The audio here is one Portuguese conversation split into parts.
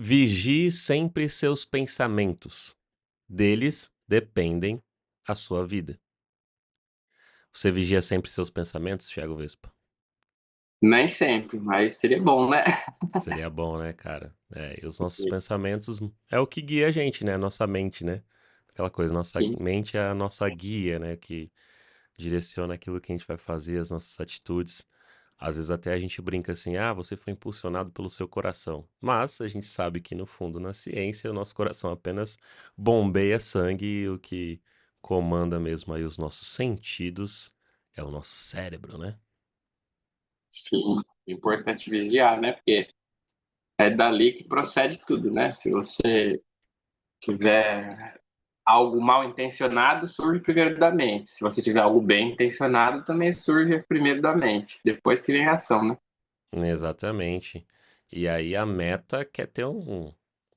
Vigie sempre seus pensamentos. Deles dependem a sua vida. Você vigia sempre seus pensamentos, Thiago Vespa? Nem sempre, mas seria bom, né? Seria bom, né, cara? E os nossos pensamentos é o que guia a gente, né? A nossa mente, né? Aquela coisa, nossa Sim, mente é a nossa guia, né? Que direciona aquilo que a gente vai fazer, as nossas atitudes. Às vezes até a gente brinca assim, ah, você foi impulsionado pelo seu coração. Mas a gente sabe que no fundo, na ciência, o nosso coração apenas bombeia sangue e o que comanda mesmo aí os nossos sentidos é o nosso cérebro, né? sim. Importante vigiar, né? Porque é dali que procede tudo, né? Se você tiver algo mal intencionado, surge primeiro da mente. Se você tiver algo bem intencionado, também surge primeiro da mente. Depois que vem a ação, né? Exatamente. E aí a Meta quer ter um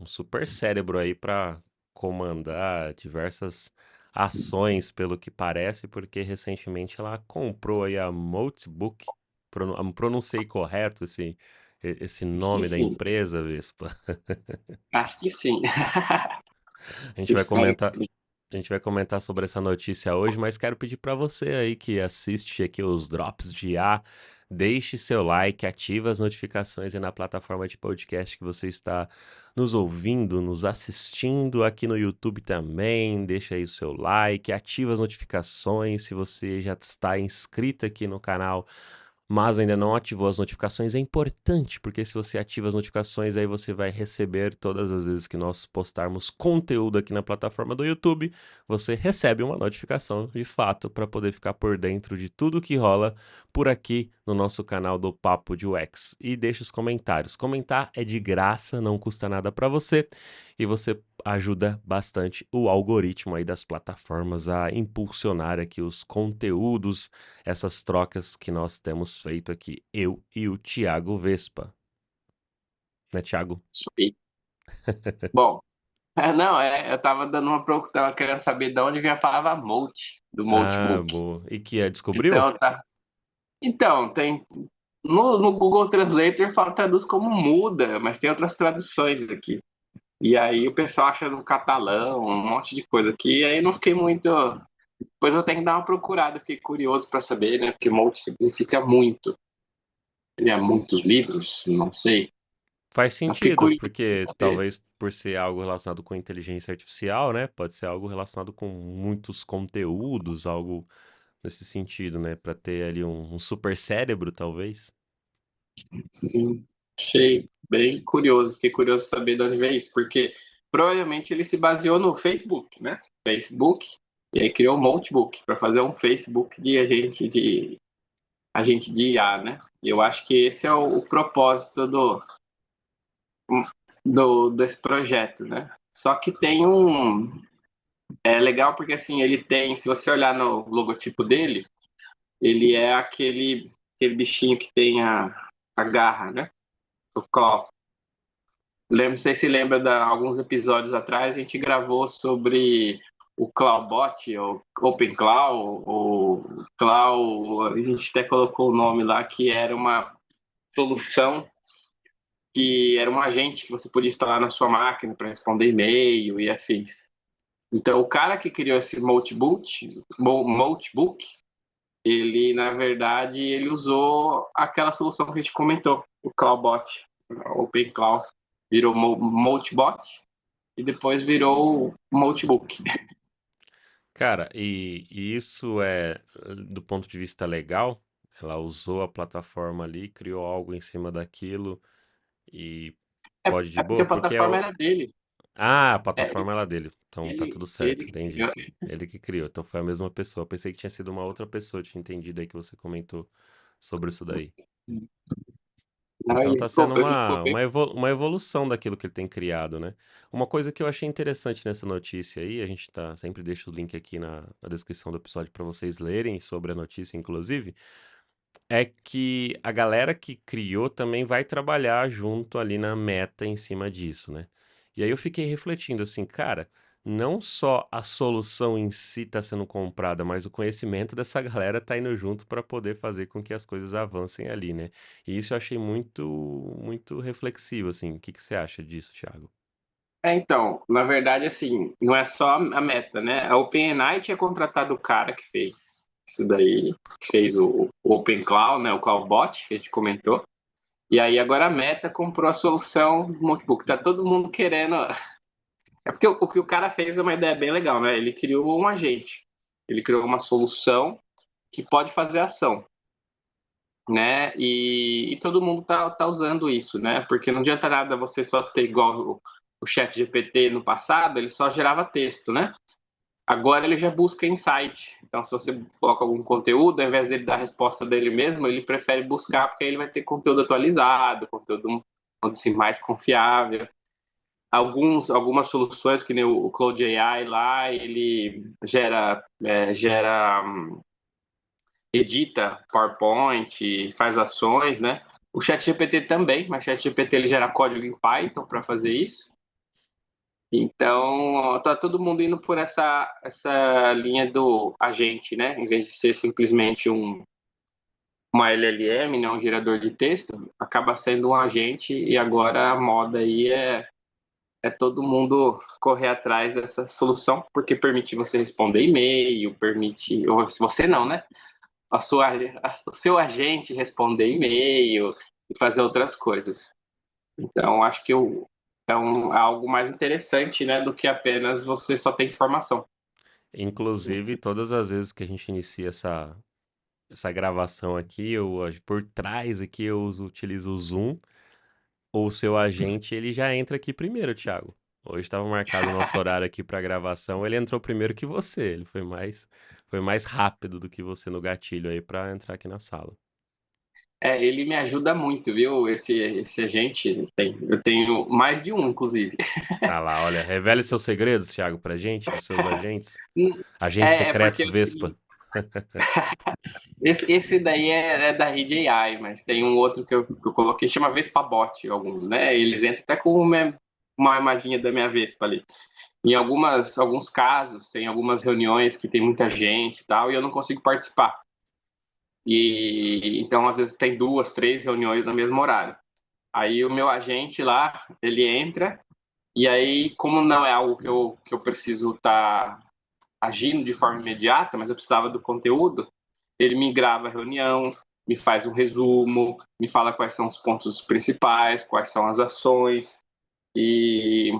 super cérebro aí para comandar diversas ações, pelo que parece, porque recentemente ela comprou aí a Notebook. Pronunciei correto esse Acho que nome da sim. empresa, Vespa? Acho que sim. A gente vai Espero que comentar, sim. a gente vai comentar sobre essa notícia hoje, mas quero pedir para você aí que assiste aqui os Drops de A, deixe seu like, ative as notificações aí na plataforma de podcast que você está nos ouvindo, nos assistindo aqui no YouTube também. Deixa aí o seu like, ativa as notificações. Se você já está inscrito aqui no canal, mas ainda não ativou as notificações, é importante, porque se você ativa as notificações, aí você vai receber todas as vezes que nós postarmos conteúdo aqui na plataforma do YouTube, você recebe uma notificação de fato para poder ficar por dentro de tudo que rola por aqui no nosso canal do Papo de UX. E deixa os comentários. Comentar é de graça, não custa nada para você e você ajuda bastante o algoritmo aí das plataformas a impulsionar aqui os conteúdos, essas trocas que nós temos feito aqui, eu e o Thiago Vespa. Né, Thiago? Isso aí. Bom, não, eu tava dando tava querendo saber de onde vem a palavra multi, do Ah, notebook. boa. E que descobriu? Então, tá. Então, tem. No Google Translator fala, traduz como muda, mas tem outras traduções aqui. E aí o pessoal acha no catalão, um monte de coisa aqui. E aí eu não fiquei muito. Depois eu tenho que dar uma procurada, fiquei curioso para saber, né? Porque multi significa muito. Ele é muitos livros, não sei. Faz Mas fiquei sentido, curioso porque pra saber. talvez por ser algo relacionado com inteligência artificial, né? Pode ser algo relacionado com muitos conteúdos, algo nesse sentido, né? Para ter ali um super cérebro, talvez. Sim, achei bem curioso. Fiquei curioso saber de onde veio isso, porque provavelmente ele se baseou no Facebook, né? Facebook, e aí criou um notebook para fazer um Facebook de agente de IA, né? E eu acho que esse é o propósito desse projeto, né? Só que tem é legal porque assim, ele tem, se você olhar no logotipo dele, ele é aquele bichinho que tem a garra, né? O claw. Lembro, não sei se lembra de alguns episódios atrás, a gente gravou sobre o Cloudbot, ou OpenCloud, ou Cloud, a gente até colocou o nome lá, que era uma solução que era um agente que você podia instalar na sua máquina para responder e-mail e afins. Então, o cara que criou esse notebook, ele, na verdade, ele usou aquela solução que a gente comentou, o Cloudbot, o OpenCloud. Virou Multibot e depois virou Notebook. Cara, e isso é do ponto de vista legal. Ela usou a plataforma ali, criou algo em cima daquilo e É, pode de é porque boa, a porque plataforma era dele. Ah, a É, plataforma era dele. Então tá tudo ele certo, que entendi. criou. Ele que criou. Então foi a mesma pessoa. Pensei que tinha sido uma outra pessoa, tinha entendido aí que você comentou sobre isso daí. Não, Então tá sendo ele ficou bem. uma evolução daquilo que ele tem criado, né? Uma coisa que eu achei interessante nessa notícia aí, a gente tá, sempre deixa o link aqui na descrição do episódio para vocês lerem sobre a notícia, inclusive, é que a galera que criou também vai trabalhar junto ali na meta em cima disso, né? E aí eu fiquei refletindo assim, cara. não só a solução em si está sendo comprada, mas o conhecimento dessa galera tá indo junto para poder fazer com que as coisas avancem ali, né? E isso eu achei muito reflexivo, assim. O que que você acha disso, Thiago? Então, na verdade, assim, não é só a Meta, né? A OpenAI tinha contratado o cara que fez isso daí, que fez o OpenCloud, né? O CloudBot, que a gente comentou. E aí agora a Meta comprou a solução do notebook. Tá todo mundo querendo. É porque o que o cara fez é uma ideia bem legal, né? Ele criou um agente. Ele criou uma solução que pode fazer ação, né? E todo mundo tá usando isso, né? Porque não adianta nada você só ter igual o chat GPT no passado, ele só gerava texto, né? Agora ele já busca insight. Então, se você coloca algum conteúdo, ao invés dele dar a resposta dele mesmo, ele prefere buscar, porque aí ele vai ter conteúdo atualizado, conteúdo, vamos dizer assim, mais confiável. Algumas soluções, que nem o Cloud AI lá, ele edita PowerPoint, faz ações, né? O ChatGPT também, mas o ChatGPT ele gera código em Python para fazer isso. Então, tá todo mundo indo por essa linha do agente, né? Em vez de ser simplesmente uma LLM, né? Um gerador de texto, acaba sendo um agente e agora a moda aí é todo mundo correr atrás dessa solução, porque permite você responder e-mail, permite, ou se você não, né? O seu agente responder e-mail e fazer outras coisas. Então, acho que é algo mais interessante, né, do que apenas você só ter informação. Inclusive, todas as vezes que a gente inicia essa gravação aqui, por trás aqui utilizo o Zoom. O seu agente, ele já entra aqui primeiro, Thiago. Hoje estava marcado o nosso horário aqui para gravação, ele entrou primeiro que você. Ele foi mais rápido do que você no gatilho aí para entrar aqui na sala. Ele me ajuda muito, viu? Esse agente, eu tenho mais de um, inclusive. Ah lá, olha, revele seus segredos, Thiago, pra gente, dos seus agentes. Agentes Porque secretos Vespa. esse daí é da rede AI, mas tem um outro que eu coloquei, chama VespaBot, alguns, né? Eles entram até com uma imaginha da minha Vespa ali. Em alguns casos, tem algumas reuniões que tem muita gente e tal, e eu não consigo participar. E então, às vezes, tem 2, 3 reuniões no mesmo horário. Aí o meu agente lá, ele entra, e aí, como não é algo que eu preciso estar agindo de forma imediata, mas eu precisava do conteúdo, ele me grava a reunião, me faz um resumo, me fala quais são os pontos principais, quais são as ações, e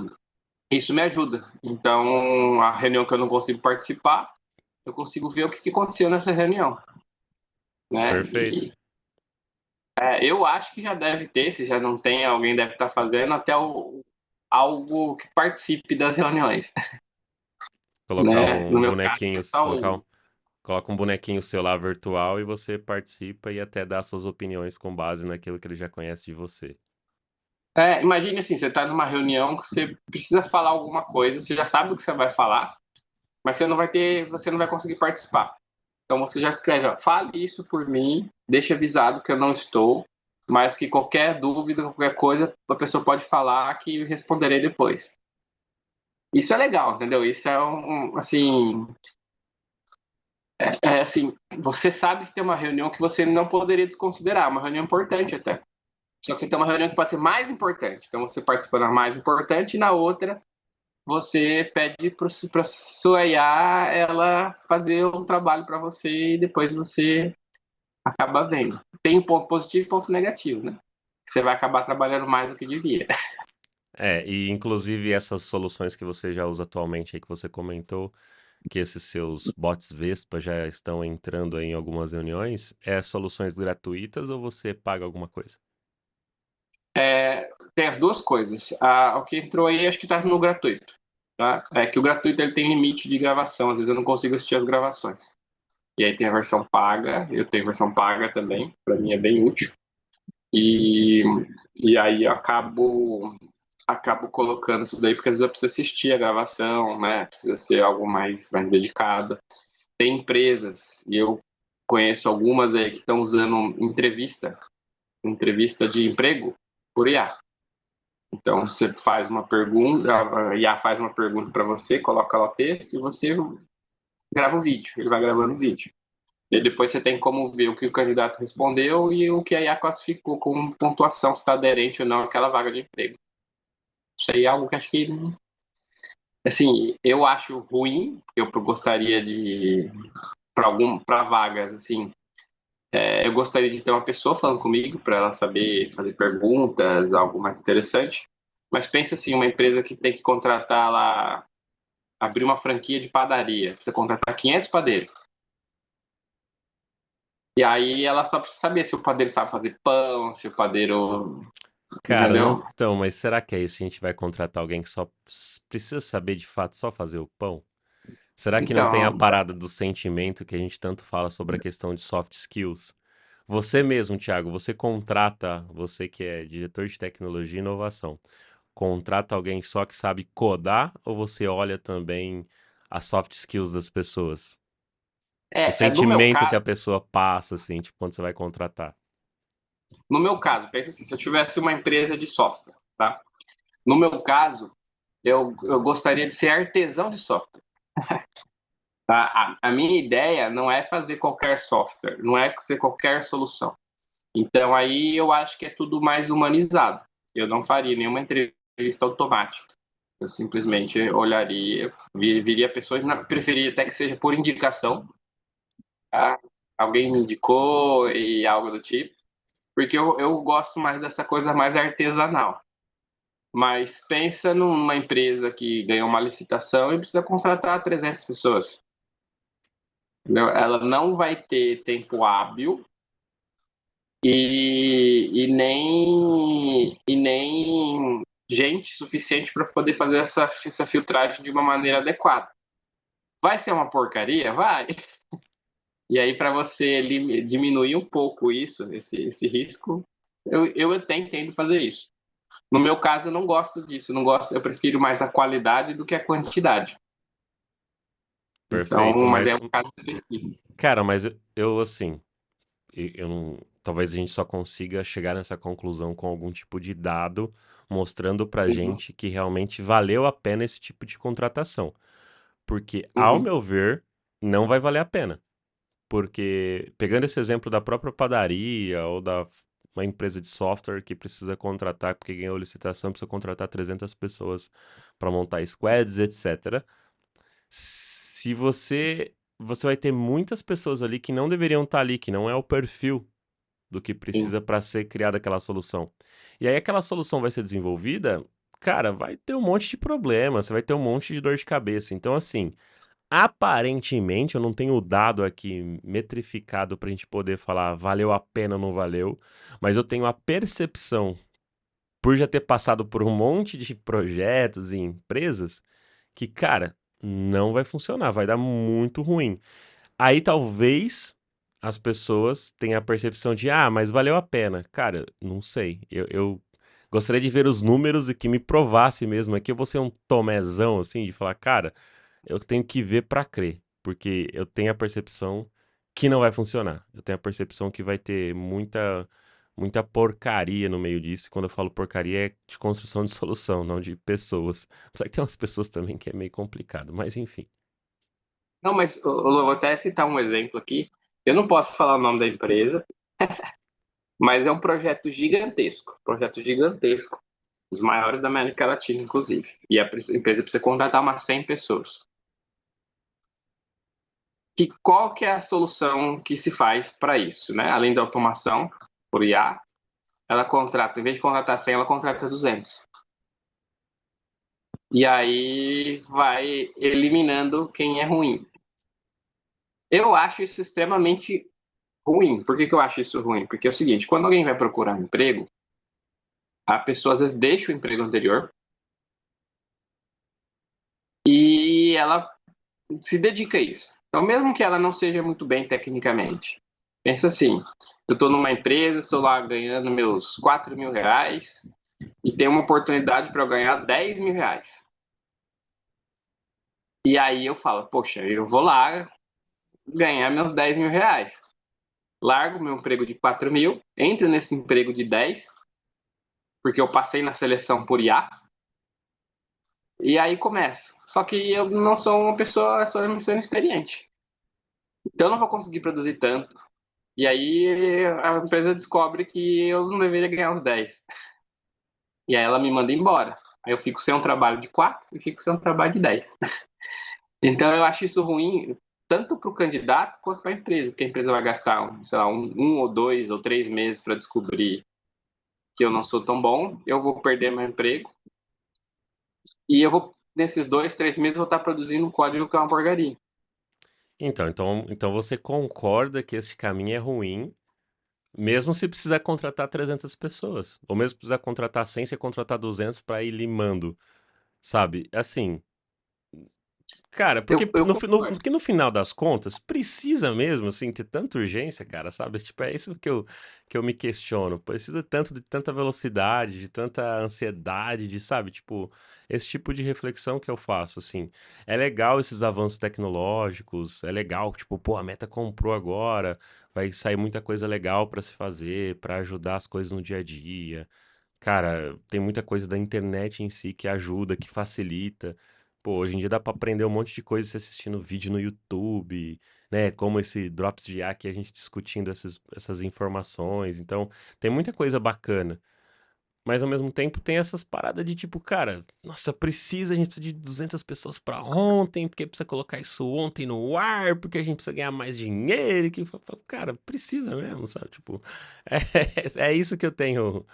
isso me ajuda. Então, a reunião que eu não consigo participar, eu consigo ver o que aconteceu nessa reunião, né? Perfeito. Eu acho que já deve ter, se já não tem, alguém deve estar fazendo até algo que participe das reuniões, Colocar né? um No meu caso, bonequinho, é só um. coloca um bonequinho seu lá virtual e você participa e até dá suas opiniões com base naquilo que ele já conhece de você. Imagine assim, você está numa reunião que você precisa falar alguma coisa, você já sabe o que você vai falar, mas você não vai conseguir participar. Então você já escreve, ó, fale isso por mim, deixe avisado que eu não estou, mas que qualquer dúvida, qualquer coisa, a pessoa pode falar que responderei depois. Isso é legal, entendeu? Isso é assim, assim, você sabe que tem uma reunião que você não poderia desconsiderar, uma reunião importante até. Só que você tem uma reunião que pode ser mais importante. Então você participa na mais importante e na outra você pede para sua IA ela fazer um trabalho para você e depois você acaba vendo. Tem um ponto positivo e ponto negativo, né? Você vai acabar trabalhando mais do que devia. E inclusive essas soluções que você já usa atualmente aí que você comentou, que esses seus bots Vespa já estão entrando aí em algumas reuniões, soluções gratuitas ou você paga alguma coisa? Tem as duas coisas. O que entrou aí acho que está no gratuito. Tá? É que o gratuito ele tem limite de gravação, às vezes eu não consigo assistir as gravações. E aí tem a versão paga, eu tenho versão paga também, para mim é bem útil. E, e aí eu acabo colocando isso daí, porque às vezes eu preciso assistir a gravação, né? Precisa ser algo mais dedicado. Tem empresas, e eu conheço algumas aí que estão usando entrevista de emprego por IA. Então, você faz uma pergunta, a IA faz uma pergunta para você, coloca lá o texto e você grava o vídeo. Ele vai gravando o vídeo. E depois você tem como ver o que o candidato respondeu e o que a IA classificou como pontuação, se está aderente ou não àquela vaga de emprego. Isso aí é algo que acho que, assim, eu acho ruim, eu gostaria de, para vagas, assim, eu gostaria de ter uma pessoa falando comigo para ela saber fazer perguntas, algo mais interessante. Mas pensa assim, uma empresa que tem que contratar lá, abrir uma franquia de padaria, precisa contratar 500 padeiros. E aí ela só precisa saber se o padeiro sabe fazer pão, se o padeiro, Cara, não, entendeu? então, mas será que é isso? A gente vai contratar alguém que só precisa saber de fato só fazer o pão? Será que não tem a Então, parada do sentimento que a gente tanto fala sobre a questão de soft skills? Você mesmo, Thiago, você contrata, você que é diretor de tecnologia e inovação, contrata alguém só que sabe codar ou você olha também as soft skills das pessoas? O no meu sentimento que caso, a pessoa passa, assim, tipo, quando você vai contratar. pensa assim, se eu tivesse uma empresa de software, tá? No meu caso, eu gostaria de ser artesão de software. Tá? A minha ideia não é fazer qualquer software, não é ser qualquer solução. Então aí eu acho que é tudo mais humanizado. Eu não faria nenhuma entrevista automática. Eu simplesmente olharia, viria a pessoa, preferia até que seja por indicação, tá? Alguém me indicou e algo do tipo, porque eu gosto mais dessa coisa mais artesanal. Mas pensa numa empresa que ganhou uma licitação e precisa contratar 300 pessoas. Entendeu? Ela não vai ter tempo hábil e nem gente suficiente para poder fazer essa filtragem de uma maneira adequada. Vai ser uma porcaria? Vai. E aí, para você diminuir um pouco esse risco, eu até entendo fazer isso. No meu caso, eu não gosto disso, não gosto, eu prefiro mais a qualidade do que a quantidade. Então, Perfeito, mas mas, é um caso específico. cara, mas eu assim, eu não, talvez a gente só consiga chegar nessa conclusão com algum tipo de dado mostrando pra Uhum, gente que realmente valeu a pena esse tipo de contratação. Porque, ao uhum, meu ver, não vai valer a pena. Porque, pegando esse exemplo da própria padaria ou da uma empresa de software que precisa contratar, porque ganhou licitação, precisa contratar 300 pessoas para montar squads, etc. Se você vai ter muitas pessoas ali que não deveriam estar ali, que não é o perfil do que sim. precisa para ser criada aquela solução. E aí aquela solução vai ser desenvolvida, cara, vai ter um monte de problema, você vai ter um monte de dor de cabeça. Então, assim, aparentemente, eu não tenho o dado aqui metrificado para a gente poder falar valeu a pena ou não valeu, mas eu tenho a percepção, por já ter passado por um monte de projetos e empresas, que, cara, não vai funcionar, vai dar muito ruim. Aí talvez as pessoas tenham a percepção de, ah, mas valeu a pena. Cara, não sei. Eu gostaria de ver os números e que me provasse mesmo. Aqui eu vou ser um tomézão, assim, de falar, cara, eu tenho que ver pra crer. Porque eu tenho a percepção que não vai funcionar. Eu tenho a percepção que vai ter muita porcaria no meio disso. E quando eu falo porcaria é de construção de solução, não de pessoas. Apesar que tem umas pessoas também que é meio complicado, mas enfim. Não, mas eu vou até citar um exemplo aqui. Eu não posso falar o nome da empresa, mas é um projeto gigantesco, os maiores da América Latina, inclusive. E a empresa precisa contratar umas 100 pessoas. Qual que é a solução que se faz para isso, né? Além da automação por IA, ela contrata, em vez de contratar 100, ela contrata 200. E aí vai eliminando quem é ruim. Eu acho isso extremamente ruim. Por que eu acho isso ruim? Porque é o seguinte, quando alguém vai procurar um emprego, a pessoa às vezes deixa o emprego anterior e ela se dedica a isso. Então, mesmo que ela não seja muito bem tecnicamente, pensa assim: eu estou numa empresa, estou lá ganhando meus R$ 4.000 e tem uma oportunidade para eu ganhar R$ 10.000. E aí eu falo: poxa, eu vou lá ganhar meus R$ 10.000. Largo meu emprego de 4.000, entro nesse emprego de 10 porque eu passei na seleção por IA, e aí começo. Só que eu não sou uma pessoa, sou uma pessoa inexperiente. Então eu não vou conseguir produzir tanto. E aí a empresa descobre que eu não deveria ganhar uns 10. E aí ela me manda embora. Aí eu fico sem um trabalho de 4 e fico sem um trabalho de 10. Então eu acho isso ruim tanto para o candidato quanto para a empresa, porque a empresa vai gastar, sei lá, um ou 2 ou 3 meses para descobrir que eu não sou tão bom, eu vou perder meu emprego e eu vou, nesses 2, 3 meses, vou estar produzindo um código que é uma porcaria. Então você concorda que esse caminho é ruim, mesmo se precisar contratar 300 pessoas. Ou mesmo se precisar contratar 100, você contratar 200 para ir limando, sabe? Assim, cara, porque Eu concordo. porque no final das contas, precisa mesmo, assim, ter tanta urgência, cara, sabe? Tipo, é isso que eu me questiono. Precisa tanto de tanta velocidade, de tanta ansiedade, de, sabe? Tipo, esse tipo de reflexão que eu faço, assim. É legal esses avanços tecnológicos, é legal, tipo, pô, a Meta comprou agora, vai sair muita coisa legal pra se fazer, pra ajudar as coisas no dia a dia. Cara, tem muita coisa da internet em si que ajuda, que facilita. Pô, hoje em dia dá pra aprender um monte de coisa se assistindo vídeo no YouTube, né? Como esse Drops de IA que a gente discutindo essas informações. Então, tem muita coisa bacana. Mas ao mesmo tempo tem essas paradas de tipo, cara, nossa, a gente precisa de 200 pessoas pra ontem, porque precisa colocar isso ontem no ar, porque a gente precisa ganhar mais dinheiro, cara, precisa mesmo, sabe? Tipo, é isso que eu tenho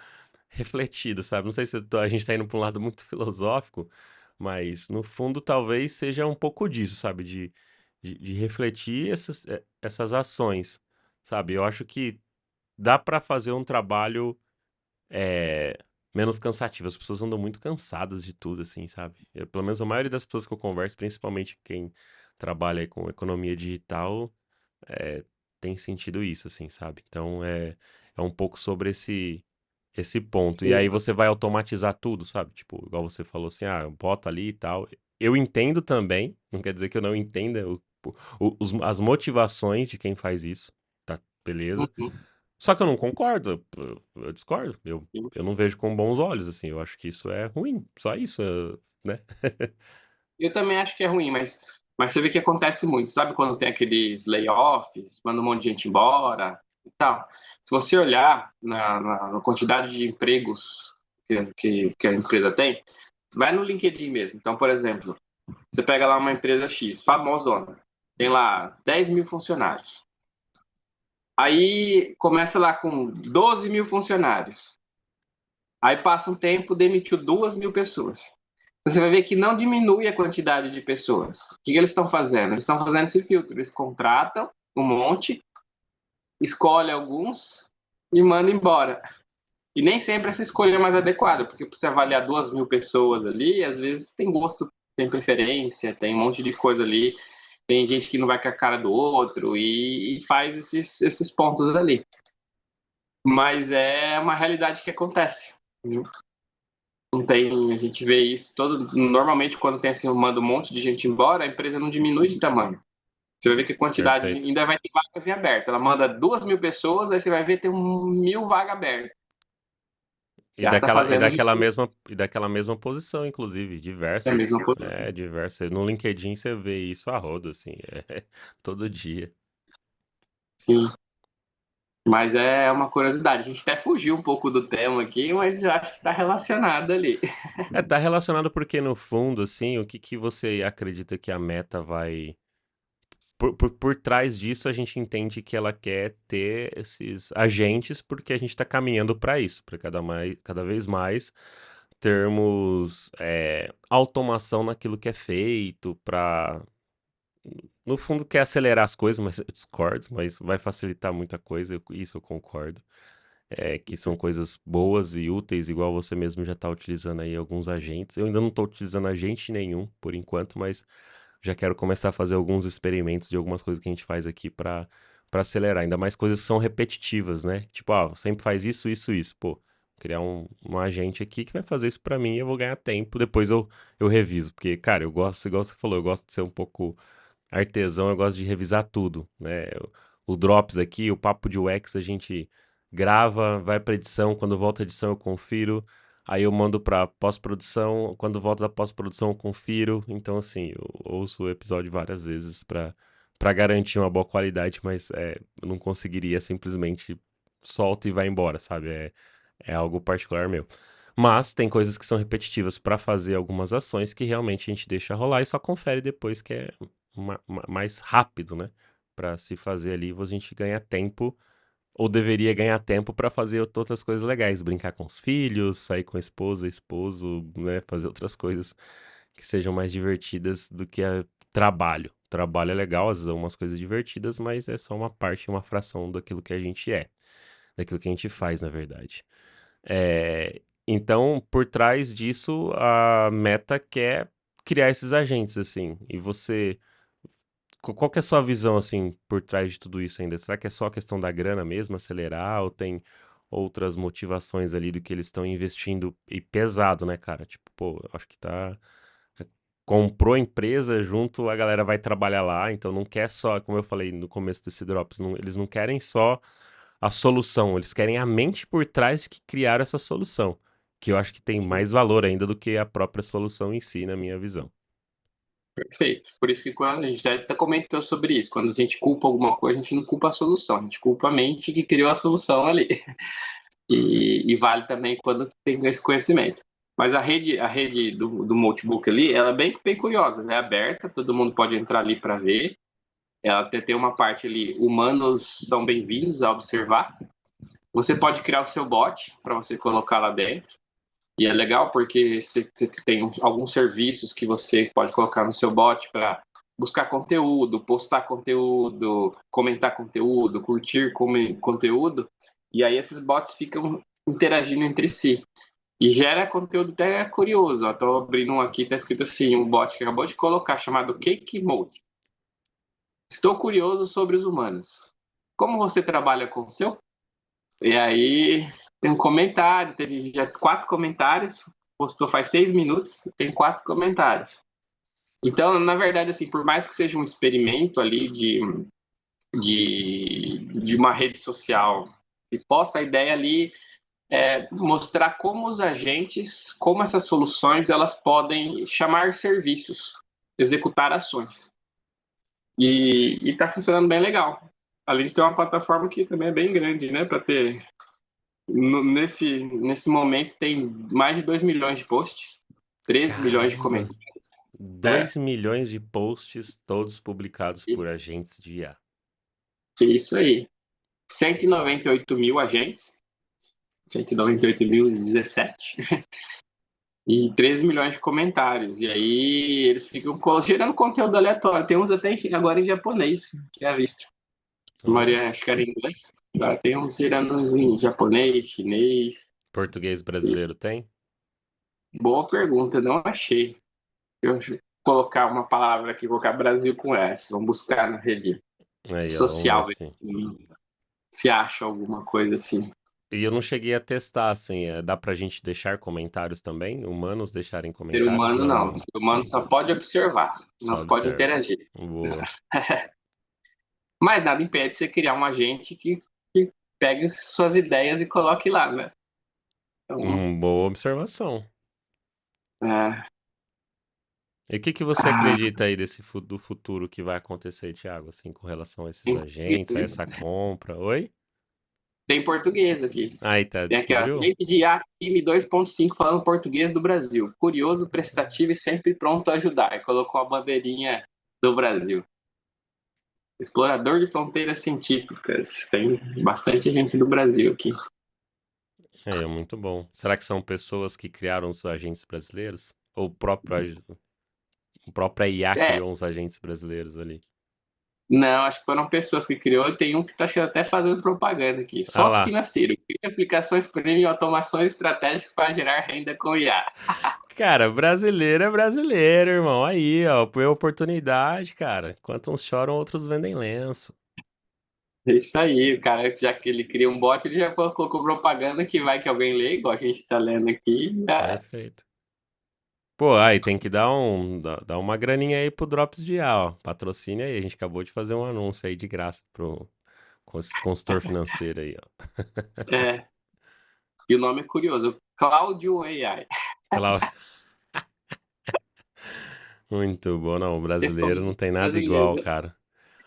refletido, sabe? Não sei se a gente tá indo pra um lado muito filosófico, mas no fundo talvez seja um pouco disso, sabe? De refletir essas ações, sabe? Eu acho que dá pra fazer um trabalho é, menos cansativo. As pessoas andam muito cansadas de tudo, assim, sabe? Pelo menos a maioria das pessoas que eu converso, principalmente quem trabalha aí com economia digital, é, tem sentido isso, assim, sabe? Então é um pouco sobre esse ponto. E aí Sim. você vai automatizar tudo, sabe? Tipo, igual você falou assim, ah, bota ali e tal. Eu entendo também, não quer dizer que eu não entenda as motivações de quem faz isso, tá? Beleza. Uhum. Só que eu não concordo, eu discordo. Sim. Eu não vejo com bons olhos, assim. Eu acho que isso é ruim. Só isso, né? Eu também acho que é ruim, mas você vê que acontece muito. Sabe quando tem aqueles layoffs, manda um monte de gente embora e tal? Se você olhar na quantidade de empregos que a empresa tem, vai no LinkedIn mesmo. Então, por exemplo, você pega lá uma empresa X, famosona, tem lá 10 mil funcionários. Aí começa lá com 12 mil funcionários. Aí passa um tempo, demitiu 2 mil pessoas. Você vai ver que não diminui a quantidade de pessoas. O que eles estão fazendo? Eles estão fazendo esse filtro. Eles contratam um monte, escolhe alguns e manda embora. E nem sempre essa escolha é mais adequada, porque para você avaliar 2 mil pessoas ali, às vezes tem gosto, tem preferência, tem um monte de coisa ali. Tem gente que não vai com a cara do outro e faz esses pontos ali. Mas é uma realidade que acontece. Viu? Não tem, a gente vê isso todo. Normalmente, quando tem assim, manda um monte de gente embora, a empresa não diminui de tamanho. Você vai ver que a quantidade Perfeito. ainda vai ter vagas em aberto. Ela manda 2 mil pessoas, aí você vai ver tem 1.000 vagas abertas. E Ela está fazendo justiça. daquela mesma posição, inclusive, É a diversas, mesma coisa. diversas. No LinkedIn você vê isso a rodo, assim, todo dia. Sim. Mas é uma curiosidade. A gente até fugiu um pouco do tema aqui, mas eu acho que está relacionado ali. Tá relacionado porque no fundo, assim, o que que você acredita que a Meta vai por trás disso, a gente entende que ela quer ter esses agentes, porque a gente está caminhando para isso, para cada vez mais termos automação naquilo que é feito, para. No fundo, quer acelerar as coisas, mas eu discordo, mas vai facilitar muita coisa, isso eu concordo. Que são coisas boas e úteis, igual você mesmo já está utilizando aí alguns agentes. Eu ainda não estou utilizando agente nenhum, por enquanto, mas já quero começar a fazer alguns experimentos de algumas coisas que a gente faz aqui para acelerar. Ainda mais coisas que são repetitivas, né? Tipo, sempre faz isso, isso, isso. Pô, criar um agente aqui que vai fazer isso para mim e eu vou ganhar tempo. Depois eu reviso. Porque, cara, eu gosto, igual você falou, eu gosto de ser um pouco artesão, eu gosto de revisar tudo, né? O Drops aqui, o papo de UX, a gente grava, vai pra edição, quando volta a edição eu confiro, aí eu mando pra pós-produção, quando volta da pós-produção eu confiro. Então, assim, eu ouço o episódio várias vezes pra garantir uma boa qualidade, mas eu não conseguiria simplesmente solta e vai embora, sabe? É algo particular meu. Mas tem coisas que são repetitivas pra fazer algumas ações que realmente a gente deixa rolar e só confere depois, que é mais rápido, né? Pra se fazer ali, a gente ganha tempo ou deveria ganhar tempo pra fazer outras coisas legais, brincar com os filhos, sair com a esposa, esposo, né, fazer outras coisas que sejam mais divertidas do que trabalho. Trabalho é legal, às vezes umas coisas divertidas, mas é só uma parte, uma fração daquilo que a gente é, daquilo que a gente faz, na verdade. Então, por trás disso, a Meta quer criar esses agentes, assim, e você qual que é a sua visão, assim, por trás de tudo isso ainda? Será que é só a questão da grana mesmo, acelerar, ou tem outras motivações ali do que eles estão investindo e pesado, né, cara? Tipo, pô, eu acho que é, comprou a empresa junto, a galera vai trabalhar lá, então não quer só, como eu falei no começo desse Drops, eles não querem só a solução, eles querem a mente por trás que criaram essa solução, que eu acho que tem Sim, mais valor ainda do que a própria solução em si, na minha visão. perfeito. Por isso que quando a gente até comentou sobre isso, quando a gente culpa alguma coisa, a gente não culpa a solução, a gente culpa a mente que criou a solução ali. E vale também quando tem esse conhecimento. Mas a rede do Notebook ali, ela é bem curiosa, é aberta, todo mundo pode entrar ali para ver. Ela até tem uma parte ali, humanos são bem-vindos a observar. Você pode criar o seu bot para você colocar lá dentro. E é legal porque você tem alguns serviços que você pode colocar no seu bot para buscar conteúdo, postar conteúdo, comentar conteúdo, curtir conteúdo. E aí esses bots ficam interagindo entre si. E gera conteúdo até curioso. Estou abrindo um aqui, está escrito assim, um bot que acabou de colocar, chamado Cake Mode. Estou curioso sobre os humanos. Como você trabalha com o seu? E aí tem um comentário, teve já 4 comentários, postou faz 6 minutos, tem 4 comentários. Então, na verdade, assim, por mais que seja um experimento ali de uma rede social, e posta a ideia ali mostrar como os agentes, como essas soluções, elas podem chamar serviços, executar ações. E está funcionando bem legal. Além de ter uma plataforma que também é bem grande, né, para ter nesse momento tem mais de 2 milhões de posts, 13 milhões de Caramba! comentários. É, 2 milhões de posts, todos publicados por agentes de IA. é isso aí. 198 mil agentes, 198.017, e 13 milhões de comentários. E aí eles ficam gerando conteúdo aleatório. Tem uns até agora em japonês, que é visto. A Olha, maioria acho que era em inglês. Agora tem uns gerando uns em japonês, chinês. português E brasileiro tem? boa pergunta, não achei. Eu colocar uma palavra aqui, colocar Brasil com S. Vamos buscar na rede Aí, ó, vamos ver social, ver se. se acha alguma coisa assim. E eu não cheguei a testar, assim, dá pra gente deixar comentários também? Humanos deixarem Ser comentários? humano Não, não. né? Ser humano só pode observar, Só não pode observa. interagir. Boa. Mas nada impede você criar um agente que pegue suas ideias e coloque lá, né? Então, Boa observação. é, E o que que você ah, acredita aí do futuro que vai acontecer, Thiago, assim, com relação a esses tem português, agentes, a viu? essa compra? Oi? Tem português aqui. Aí, tá, Tem aqui, ó, descobriu? gente de IA time 2.5 falando português do Brasil. Curioso, prestativo e sempre pronto a ajudar. E colocou a bandeirinha do Brasil. Explorador de fronteiras científicas. Tem bastante gente do Brasil aqui. É muito bom. Será que são pessoas que criaram os agentes brasileiros? Ou o próprio IA É, criou uns agentes brasileiros ali? não, acho que foram pessoas que criou. E tem um que está até fazendo propaganda aqui. Ah Sócio lá. financeiro. Cria aplicações premium e automações estratégicas para gerar renda com IA. Cara, brasileiro é brasileiro, irmão. Aí, ó, foi oportunidade, cara. Enquanto uns choram, outros vendem lenço. É isso aí, o cara, já que ele cria um bot, ele já colocou propaganda que vai que alguém lê, igual a gente está lendo aqui. Já... Perfeito. Pô, aí tem que dar uma graninha aí pro Drops de IA, ó. Patrocínio aí. A gente acabou de fazer um anúncio aí de graça com esse consultor financeiro aí, ó. É, e o nome é curioso, Cláudio AI. Aquela... Muito bom, não. O brasileiro não tem nada igual, Brasileiro. cara.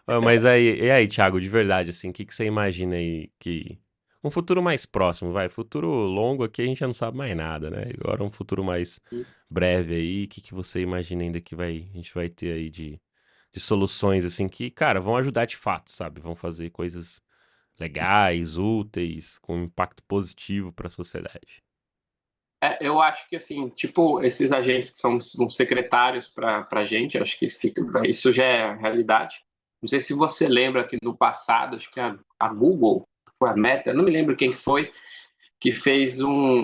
Ah, mas aí, e aí, Thiago, de verdade, assim, o que que você imagina aí que. Um futuro mais próximo, vai. Futuro longo aqui a gente já não sabe mais nada, né? Agora um futuro mais breve aí, o que que você imagina ainda que a gente vai ter aí de soluções, assim, que, cara, vão ajudar de fato, sabe? Vão fazer coisas legais, úteis, com impacto positivo para a sociedade. Eu acho que, assim, tipo, esses agentes que são secretários para a gente, acho que isso já é realidade. Não sei se você lembra que no passado, acho que a Google, foi a Meta, não me lembro quem que foi, que fez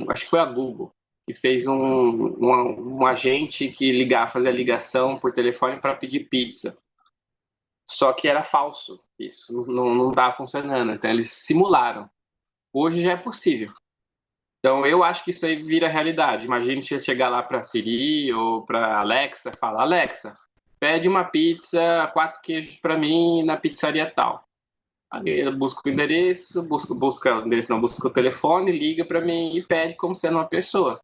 acho que foi a Google, que fez um agente que fazia ligação por telefone para pedir pizza. Só que era falso, isso não estava funcionando, então eles simularam. Hoje já é possível. Então, eu acho que isso aí vira realidade. Imagina você chegar lá para Siri ou para Alexa e falar: Alexa, pede uma pizza, 4 queijos para mim na pizzaria tal. Aí eu busco o endereço, busca o endereço, não, busca o telefone, liga para mim e pede como sendo uma pessoa.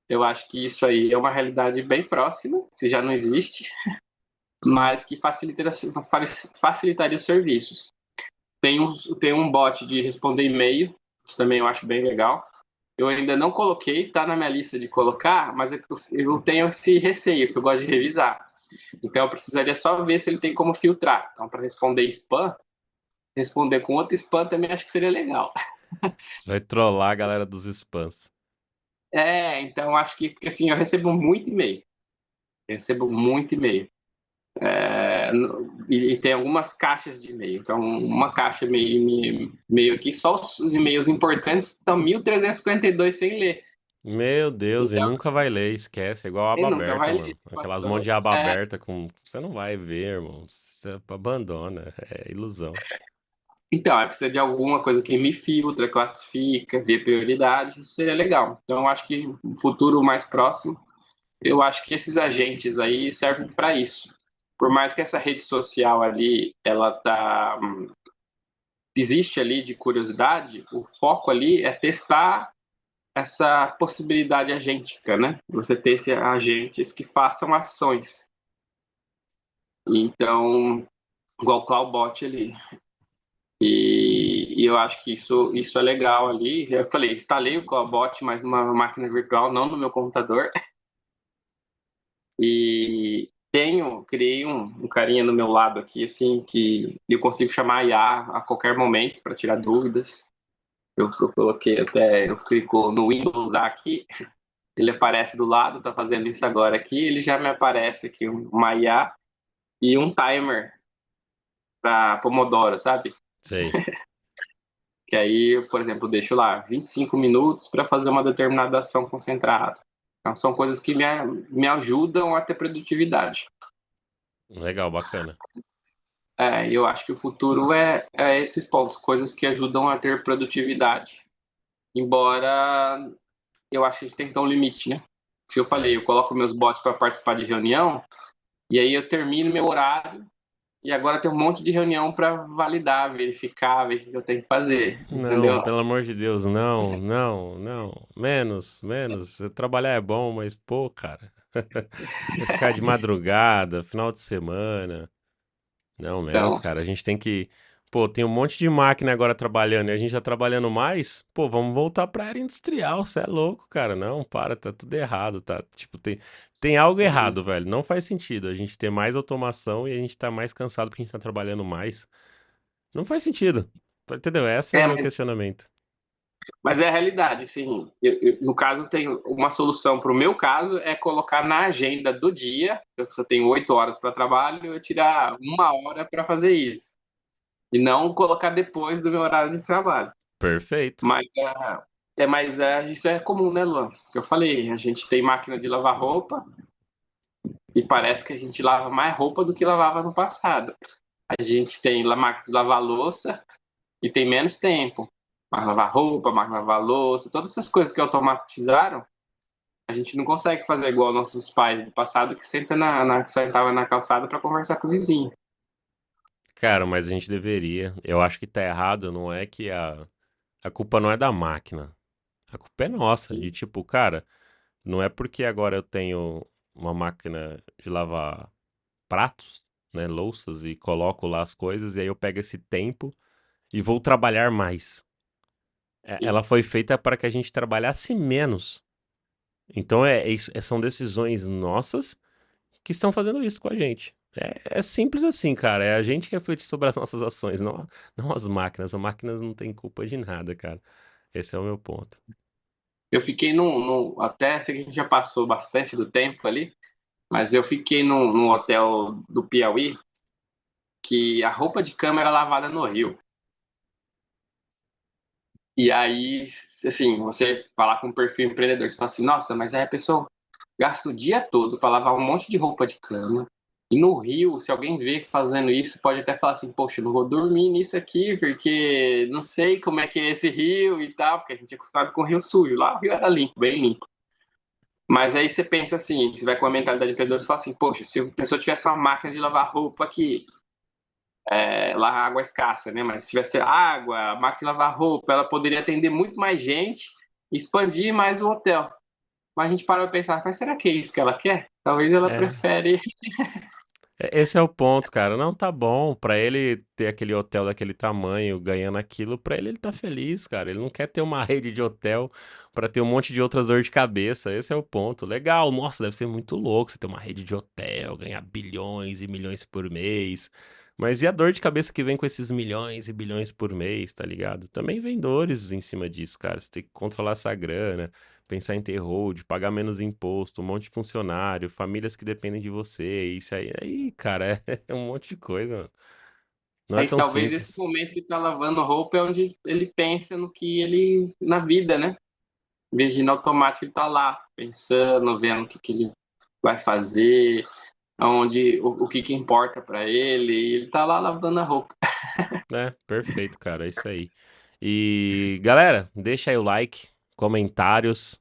Eu acho que isso aí é uma realidade bem próxima, se já não existe, mas que facilitaria os serviços. Tem um bot de responder e-mail, isso também eu acho bem legal. Eu ainda não coloquei, tá na minha lista de colocar, mas eu tenho esse receio, que eu gosto de revisar. Então eu precisaria só ver se ele tem como filtrar. Então, para responder spam, responder com outro spam também acho que seria legal. Você vai trollar a galera dos spams. Então acho que, porque assim, eu recebo muito e-mail. Eu recebo muito e-mail. E tem algumas caixas de e-mail. Então, uma caixa e-mail aqui, só os e-mails importantes estão 1.352 sem ler. Meu Deus, e Então, nunca vai ler, esquece. É igual ele aba nunca aberta, vai ler. mano. Aquelas mãos de aba aberta com. Você não vai ver, irmão. Você abandona. É ilusão. Então, precisa de alguma coisa que me filtra, classifica, vê prioridades, isso seria legal. Então, eu acho que no futuro mais próximo, eu acho que esses agentes aí servem para isso. Por mais que essa rede social ali, existe ali de curiosidade, o foco ali é testar essa possibilidade agêntica, né? Você ter esses agentes que façam ações. Então, igual o Cloudbot ali. E eu acho que isso é legal ali. Eu falei, instalei o Cloudbot, mas numa máquina virtual, não no meu computador. E criei um carinha no meu lado aqui, assim, que eu consigo chamar a IA a qualquer momento para tirar dúvidas. Eu coloquei até, eu clico no Windows aqui, ele aparece do lado, tá fazendo isso agora aqui, ele já me aparece aqui uma IA e um timer para Pomodoro, sabe? Sei. Que aí, por exemplo, eu deixo lá 25 minutos para fazer uma determinada ação concentrada. Então, são coisas que me ajudam a ter produtividade. Legal, bacana. Eu acho que o futuro é esses pontos, coisas que ajudam a ter produtividade. Embora eu acho que a gente tem que ter um limite, né? Se eu falei, É. eu coloco meus bots para participar de reunião, e aí eu termino meu horário, e agora tem um monte de reunião para validar, verificar, ver o que eu tenho que fazer, Não, entendeu? pelo amor de Deus, não, não, não. Menos, menos. Trabalhar é bom, mas, pô, cara. Vai ficar de madrugada, final de semana. Não, menos, Então, cara. A gente tem que. Pô, tem um monte de máquina agora trabalhando e a gente tá trabalhando mais. Pô, vamos voltar pra área industrial. Você é louco, cara. Não, para, tá tudo errado, tá? Tipo, tem algo errado, velho. Não faz sentido a gente ter mais automação e a gente tá mais cansado porque a gente tá trabalhando mais. Não faz sentido. Entendeu? Esse é o é, meu mas, questionamento. mas é a realidade, assim, no caso tem uma solução para o meu caso é colocar na agenda do dia, se eu tenho 8 horas para trabalho, eu tirar 1 hora para fazer isso. E não colocar depois do meu horário de trabalho. Perfeito. Mas isso é comum, né, Luan? Que eu falei, a gente tem máquina de lavar roupa e parece que a gente lava mais roupa do que lavava no passado. A gente tem máquina de lavar louça e tem menos tempo. Máquina de lavar roupa, máquina de lavar louça, todas essas coisas que automatizaram, a gente não consegue fazer igual nossos pais do passado que sentava na calçada para conversar com o vizinho. Cara, mas a gente deveria. Eu acho que tá errado, não é que a culpa não é da máquina. A culpa é nossa, de tipo, cara, não é porque agora eu tenho uma máquina de lavar pratos, né, louças e coloco lá as coisas e aí eu pego esse tempo e vou trabalhar mais. Ela foi feita para que a gente trabalhasse menos. Então são decisões nossas que estão fazendo isso com a gente. É simples assim, cara. É a gente refletir sobre as nossas ações, não as máquinas. As máquinas não têm culpa de nada, cara. Esse é o meu ponto. Eu fiquei até sei que a gente já passou bastante do tempo ali, mas eu fiquei num hotel do Piauí que a roupa de cama era lavada no rio. E aí, assim, você falar com um perfil empreendedor, você fala assim, nossa, mas aí a pessoa gasta o dia todo para lavar um monte de roupa de cama. E no rio, se alguém vê fazendo isso, pode até falar assim, poxa, eu não vou dormir nisso aqui, porque não sei como é que é esse rio e tal, porque a gente é acostumado com o rio sujo. Lá o rio era limpo, bem limpo. Mas aí você pensa assim, você vai com a mentalidade de empreendedor, você fala assim, poxa, se a pessoa tivesse uma máquina de lavar roupa aqui, lá a água é escassa, né? Mas se tivesse água, máquina de lavar roupa, ela poderia atender muito mais gente, expandir mais o hotel. Mas a gente parou para pensar, mas será que é isso que ela quer? Talvez ela É, prefere. esse é o ponto, cara. Não tá bom pra ele ter aquele hotel daquele tamanho, ganhando aquilo, pra ele tá feliz, cara. Ele não quer ter uma rede de hotel pra ter um monte de outras dor de cabeça. Esse é o ponto. Legal, nossa, deve ser muito louco você ter uma rede de hotel, ganhar bilhões e milhões por mês. Mas e a dor de cabeça que vem com esses milhões e bilhões por mês, tá ligado? Também vem dores em cima disso, cara. Você tem que controlar essa grana, pensar em ter hold, pagar menos imposto, um monte de funcionário, famílias que dependem de você, isso aí, cara, é um monte de coisa, mano. Não é Aí tão talvez esse simples. momento que tá lavando roupa é onde ele pensa no que ele. Na vida, né? Em vez de ir no automático, ele tá lá, pensando, vendo que ele vai fazer, aonde, o que importa para ele, e ele tá lá lavando a roupa. É, perfeito, cara, é isso aí. E, galera, deixa aí o like, comentários,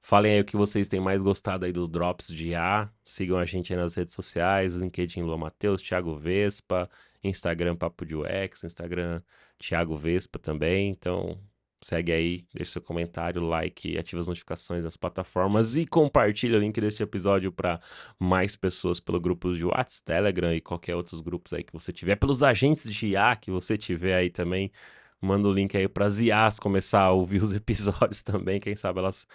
falem aí o que vocês têm mais gostado aí dos Drops de IA, sigam a gente aí nas redes sociais, LinkedIn Lua Matheus, Thiago Vespa, Instagram Papo de UX, Instagram Thiago Vespa também, então segue aí, deixa seu comentário, like, ativa as notificações nas plataformas e compartilha o link deste episódio para mais pessoas pelo grupo de WhatsApp, Telegram e qualquer outros grupos aí que você tiver, pelos agentes de IA que você tiver aí também. Manda o link aí para as IAs começar a ouvir os episódios também. Quem sabe elas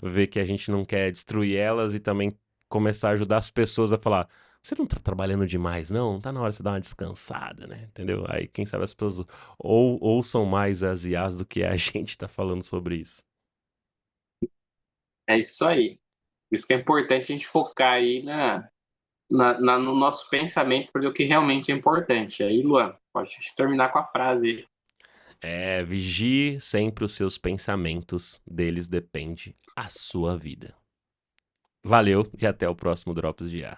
ver que a gente não quer destruir elas e também começar a ajudar as pessoas a falar: você não tá trabalhando demais, não? Tá na hora de você dar uma descansada, né? Entendeu? Aí quem sabe as pessoas ouçam mais as IAs do que a gente tá falando sobre isso. É isso aí. Por isso que é importante a gente focar aí no nosso pensamento para o que realmente é importante. Aí, Luan, pode terminar com a frase. Vigie sempre os seus pensamentos, deles depende a sua vida. Valeu e até o próximo Drops de IA.